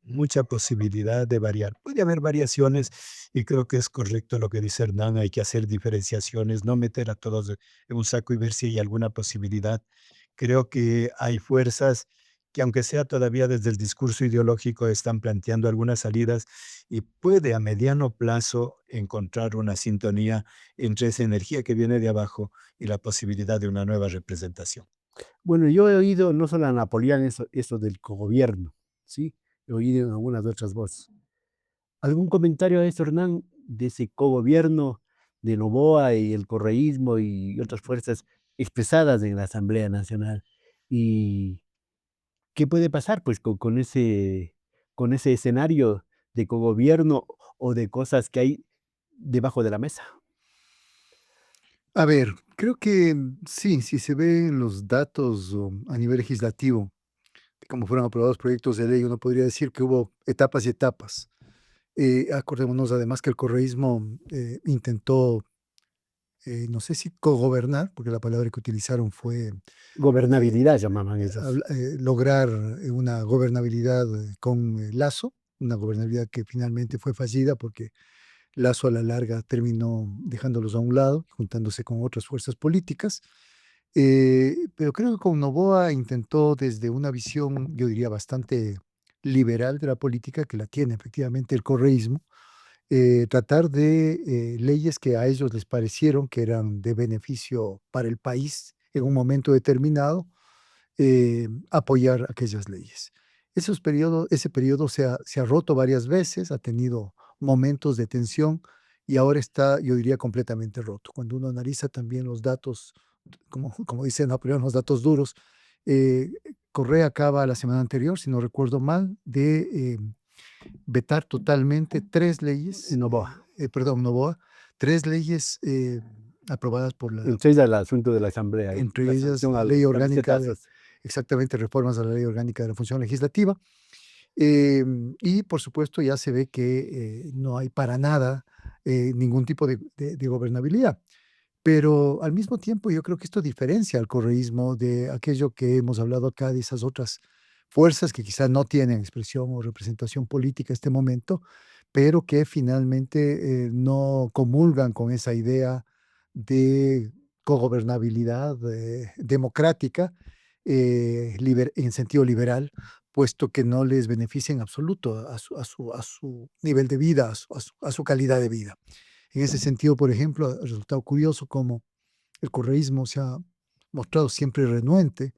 mucha posibilidad de variar. Puede haber variaciones y creo que es correcto lo que dice Hernán, hay que hacer diferenciaciones, no meter a todos en un saco y ver si hay alguna posibilidad. Creo que hay fuerzas que aunque sea todavía desde el discurso ideológico están planteando algunas salidas y puede a mediano plazo encontrar una sintonía entre esa energía que viene de abajo y la posibilidad de una nueva representación. Bueno, yo he oído no solo a Napoleón eso del cogobierno, ¿sí? He oído en algunas otras voces. ¿Algún comentario a eso, Hernán, de ese cogobierno de Noboa y el correísmo y otras fuerzas expresadas en la Asamblea Nacional? ¿Y qué puede pasar pues con ese escenario de cogobierno o de cosas que hay debajo de la mesa? A ver, creo que sí, si se ven los datos a nivel legislativo, de cómo fueron aprobados proyectos de ley, uno podría decir que hubo etapas y etapas. Acordémonos además que el correísmo intentó, no sé si cogobernar, porque la palabra que utilizaron fue Gobernabilidad llamaban esos. lograr una gobernabilidad con Lazo, una gobernabilidad que finalmente fue fallida porque Lazo a la larga terminó dejándolos a un lado, juntándose con otras fuerzas políticas. Pero creo que con Noboa intentó desde una visión, yo diría, bastante liberal de la política, que la tiene efectivamente el correísmo, tratar de leyes que a ellos les parecieron que eran de beneficio para el país en un momento determinado, apoyar aquellas leyes. Ese periodo se ha roto varias veces, ha tenido momentos de tensión y ahora está, yo diría, completamente roto. Cuando uno analiza también los datos, como dice Napoleón, los datos duros, eh, Correa acaba la semana anterior, si no recuerdo mal, de vetar totalmente tres leyes, Noboa. perdón, Novoa, tres leyes aprobadas por la, Entonces el asunto de la Asamblea, entre la ellas sanción a la los ley orgánica de, camisetazos. exactamente, reformas a la ley orgánica de la función legislativa. Y por supuesto ya se ve que no hay para nada ningún tipo de gobernabilidad. Pero al mismo tiempo yo creo que esto diferencia al correísmo de aquello que hemos hablado acá, de esas otras fuerzas que quizás no tienen expresión o representación política en este momento, pero que finalmente no comulgan con esa idea de cogobernabilidad democrática en sentido liberal, puesto que no les beneficia en absoluto a su nivel de vida, a su calidad de vida. En ese sentido, por ejemplo, ha resultado curioso cómo el correísmo se ha mostrado siempre renuente,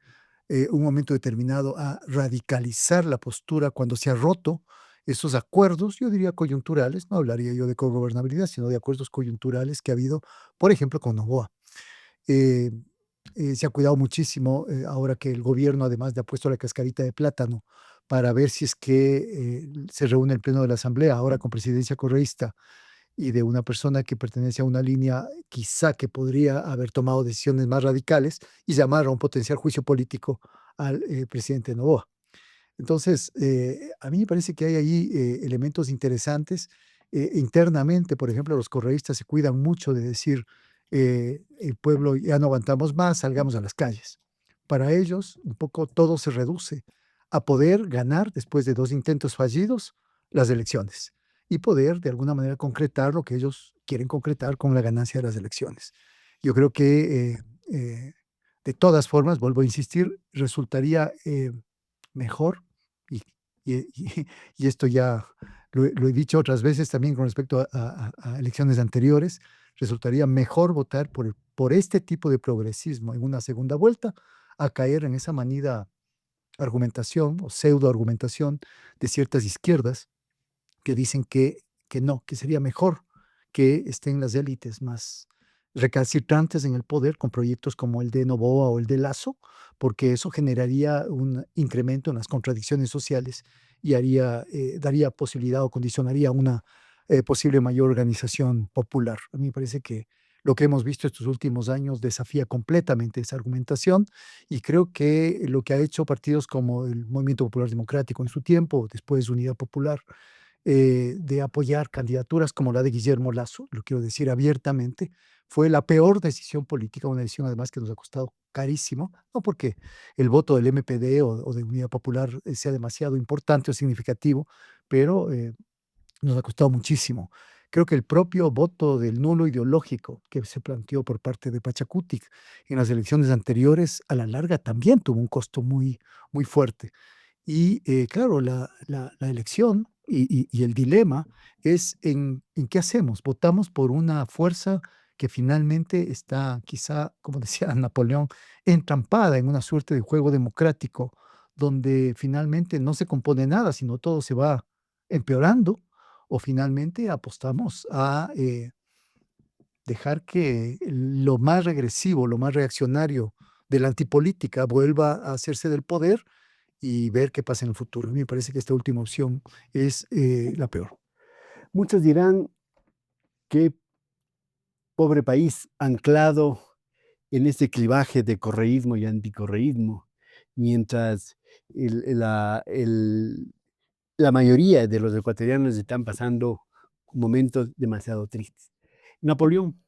un momento determinado, a radicalizar la postura cuando se ha roto esos acuerdos, yo diría coyunturales, no hablaría yo de cogobernabilidad, sino de acuerdos coyunturales que ha habido, por ejemplo, con Noboa. Eh, Se ha cuidado muchísimo ahora que el gobierno además le ha puesto la cascarita de plátano para ver si es que se reúne el pleno de la Asamblea, ahora con presidencia correísta, y de una persona que pertenece a una línea quizá que podría haber tomado decisiones más radicales y llamar a un potencial juicio político al presidente Noboa. Entonces, a mí me parece que hay ahí elementos interesantes. Internamente, por ejemplo, los correístas se cuidan mucho de decir, el pueblo ya no aguantamos más, salgamos a las calles. Para ellos, un poco todo se reduce a poder ganar, después de 2 intentos fallidos, las elecciones y poder de alguna manera concretar lo que ellos quieren concretar con la ganancia de las elecciones. Yo creo que de todas formas, vuelvo a insistir, resultaría mejor, y, y esto ya lo he dicho otras veces también con respecto a elecciones anteriores, resultaría mejor votar por este tipo de progresismo en una segunda vuelta a caer en esa manida argumentación o pseudo argumentación de ciertas izquierdas que dicen que no, que sería mejor que estén las élites más recalcitrantes en el poder con proyectos como el de Noboa o el de Lazo, porque eso generaría un incremento en las contradicciones sociales y daría posibilidad o condicionaría una posible mayor organización popular. A mí me parece que lo que hemos visto estos últimos años desafía completamente esa argumentación y creo que lo que ha hecho partidos como el Movimiento Popular Democrático en su tiempo, después Unidad Popular, de apoyar candidaturas como la de Guillermo Lasso, lo quiero decir abiertamente, fue la peor decisión política, una decisión además que nos ha costado carísimo, no porque el voto del MPD o de Unidad Popular sea demasiado importante o significativo, pero nos ha costado muchísimo. Creo que el propio voto del nulo ideológico que se planteó por parte de Pachacutic en las elecciones anteriores, a la larga también tuvo un costo muy fuerte. Y claro, la elección y el dilema es en qué hacemos. Votamos por una fuerza que finalmente está, quizá, como decía Napoleón, entrampada en una suerte de juego democrático, donde finalmente no se compone nada, sino todo se va empeorando, o finalmente apostamos a dejar que lo más regresivo, lo más reaccionario de la antipolítica vuelva a hacerse del poder y ver qué pasa en el futuro. A mí me parece que esta última opción es la peor. Muchos dirán, qué pobre país anclado en ese clivaje de correísmo y anticorreísmo, mientras la mayoría de los ecuatorianos están pasando momentos demasiado tristes. Napoleón,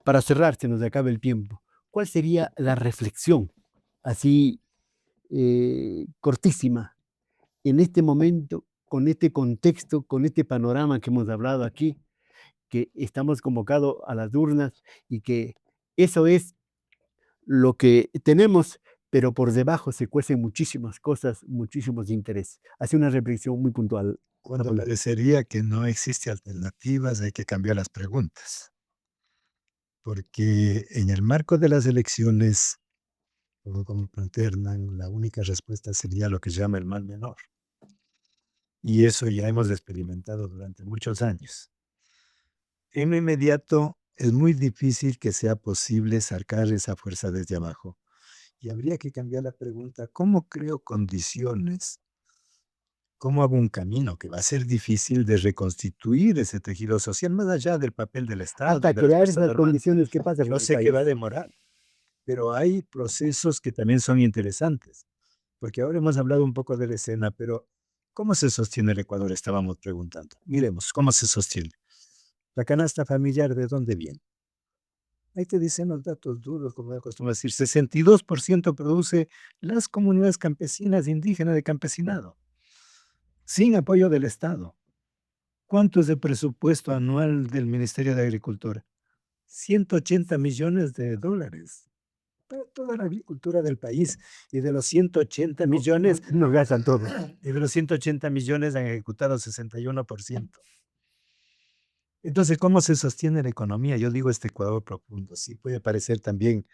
para cerrar, se nos acaba el tiempo, ¿cuál sería la reflexión así cortísima en este momento, con este contexto, con este panorama que hemos hablado aquí, que estamos convocados a las urnas y que eso es lo que tenemos, pero por debajo se cuecen muchísimas cosas, muchísimos intereses? Hace una reflexión muy puntual. Cuando Napoleón. parecería que no existe alternativas, hay que cambiar las preguntas, porque en el marco de las elecciones, como plantea Hernán, la única respuesta sería lo que se llama el mal menor. Y eso ya hemos experimentado durante muchos años. En lo inmediato, es muy difícil que sea posible sacar esa fuerza desde abajo. Y habría que cambiar la pregunta, ¿cómo creo condiciones? ¿Cómo hago un camino que va a ser difícil de reconstituir ese tejido social más allá del papel del Estado Hasta y de las crear fuerzas esas armadas? condiciones, ¿qué pasa Yo con el sé que país? va a demorar, pero hay procesos que también son interesantes, porque ahora hemos hablado un poco de la escena, pero ¿cómo se sostiene el Ecuador? Estábamos preguntando. Miremos, ¿cómo se sostiene? La canasta familiar, ¿de dónde viene? Ahí te dicen los datos duros, como me acostumbro a decir, 62% produce las comunidades campesinas indígenas de campesinado, sin apoyo del Estado. ¿Cuánto es el presupuesto anual del Ministerio de Agricultura? 180 millones de dólares para toda la agricultura del país. Y de los 180 millones, Nos gastan todo. y de los 180 millones han ejecutado 61%. Entonces, ¿cómo se sostiene la economía? Yo digo este Ecuador profundo. Sí puede parecer también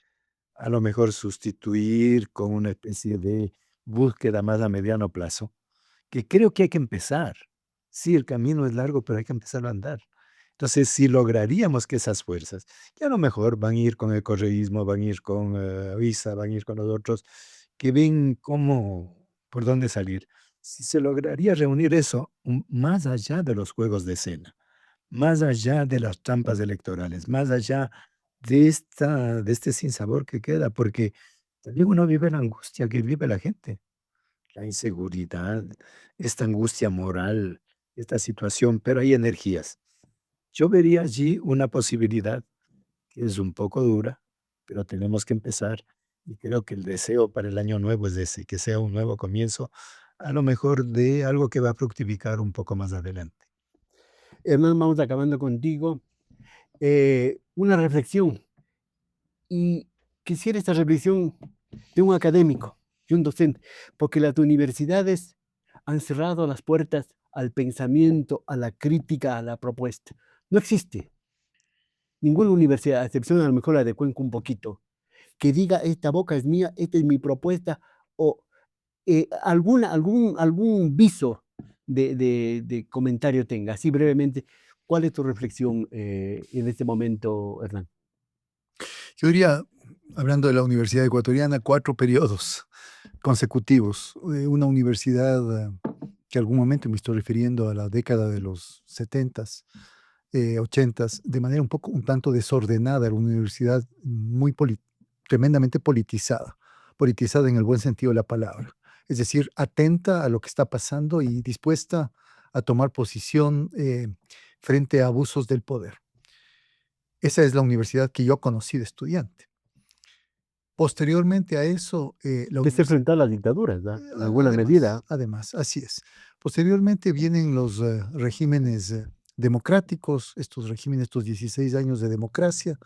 a lo mejor sustituir con una especie de búsqueda más a mediano plazo, que creo que hay que empezar. Sí, el camino es largo, pero hay que empezarlo a andar. Entonces, si lograríamos que esas fuerzas, que a lo mejor van a ir con el correísmo, van a ir con ISA, van a ir con los otros, que ven cómo, por dónde salir, si se lograría reunir eso más allá de los juegos de escena, más allá de las trampas electorales, más allá de este sinsabor que queda, porque también uno vive la angustia que vive la gente, la inseguridad, esta angustia moral, esta situación, pero hay energías. Yo vería allí una posibilidad que es un poco dura, pero tenemos que empezar y creo que el deseo para el año nuevo es ese, que sea un nuevo comienzo, a lo mejor de algo que va a fructificar un poco más adelante. Hernán, vamos acabando contigo. Una reflexión. Y quisiera esta reflexión de un académico, de un docente, porque las universidades han cerrado las puertas al pensamiento, a la crítica, a la propuesta. No existe ninguna universidad, a excepción a lo mejor la de Cuenca un poquito, que diga esta boca es mía, esta es mi propuesta, o algún viso de comentario tenga. Así brevemente, ¿cuál es tu reflexión en este momento, Hernán? Yo diría, hablando de la Universidad Ecuatoriana, 4 periodos consecutivos. Una universidad que algún momento me estoy refiriendo a la década de los 70s, 80s, de manera un tanto desordenada, era una universidad tremendamente politizada en el buen sentido de la palabra. Es decir, atenta a lo que está pasando y dispuesta a tomar posición frente a abusos del poder. Esa es la universidad que yo conocí de estudiante. Posteriormente a eso, la De se enfrentar a las dictaduras, ¿verdad? En alguna medida. Además, así es. Posteriormente vienen los regímenes democráticos, estos regímenes, estos 16 años de democracia.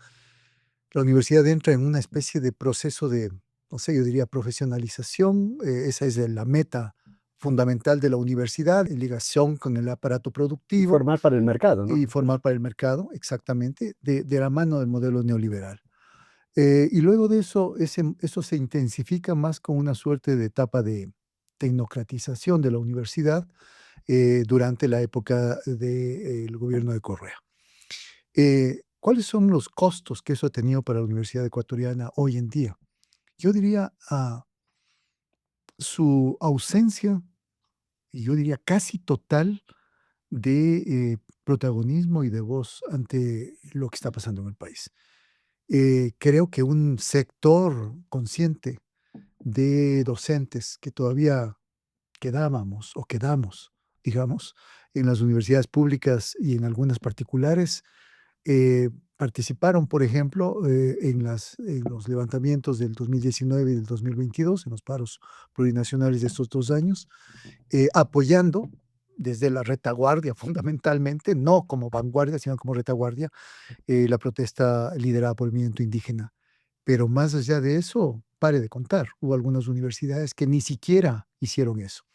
La universidad entra en una especie de proceso de, no sé, yo diría profesionalización. Esa es la meta fundamental de la universidad, en ligación con el aparato Y productivo formar para el mercado, ¿no? y formar para el mercado, exactamente, de la mano del modelo neoliberal. Y luego de eso, eso se intensifica más con una suerte de etapa de tecnocratización de la universidad durante la época del gobierno de Correa. ¿Cuáles son los costos que eso ha tenido para la Universidad Ecuatoriana hoy en día? Yo diría su ausencia, y yo diría casi total, de protagonismo y de voz ante lo que está pasando en el país. Creo que un sector consciente de docentes que todavía quedábamos o quedamos, digamos, en las universidades públicas y en algunas particulares, participaron, por ejemplo, en los levantamientos del 2019 y del 2022, en los paros plurinacionales de estos 2 años, apoyando desde la retaguardia fundamentalmente, no como vanguardia, sino como retaguardia, la protesta liderada por el movimiento indígena. Pero más allá de eso, pare de contar. Hubo algunas universidades que ni siquiera hicieron eso.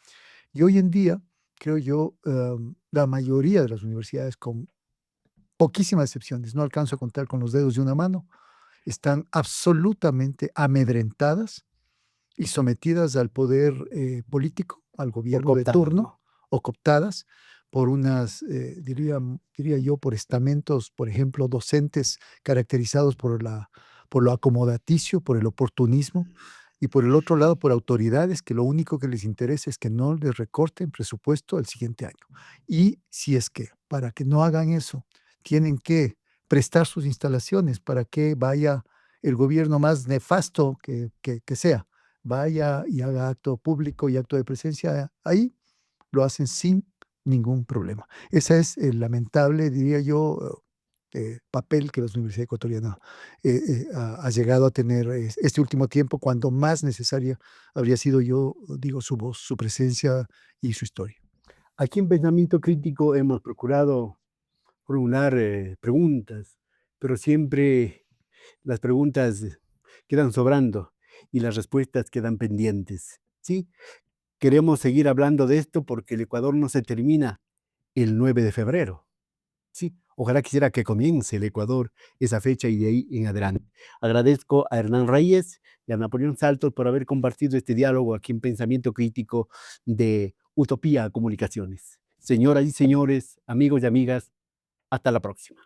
Y hoy en día, creo yo, la mayoría de las universidades, con poquísimas excepciones, no alcanzo a contar con los dedos de una mano, están absolutamente amedrentadas y sometidas al poder político, al O gobierno de cooptadas, turno, ¿no? o cooptadas por unas, diría yo, por estamentos, por ejemplo, docentes caracterizados por lo acomodaticio, por el oportunismo, y por el otro lado, por autoridades que lo único que les interesa es que no les recorten presupuesto el siguiente año. Y si es que, para que no hagan eso, tienen que prestar sus instalaciones para que vaya el gobierno más nefasto que sea, vaya y haga acto público y acto de presencia ahí, lo hacen sin ningún problema. Ese es el lamentable, diría yo, papel que la Universidad Ecuatoriana ha llegado a tener este último tiempo, cuando más necesaria habría sido, yo digo, su voz, su presencia y su historia. Aquí en Pensamiento Crítico hemos procurado formular preguntas, pero siempre las preguntas quedan sobrando y las respuestas quedan pendientes, ¿sí? Queremos seguir hablando de esto porque el Ecuador no se termina el 9 de febrero, ¿sí? Ojalá quisiera que comience el Ecuador esa fecha y de ahí en adelante. Agradezco a Hernán Reyes y a Napoleón Saltos por haber compartido este diálogo aquí en Pensamiento Crítico de Utopía Comunicaciones. Señoras y señores, amigos y amigas, hasta la próxima.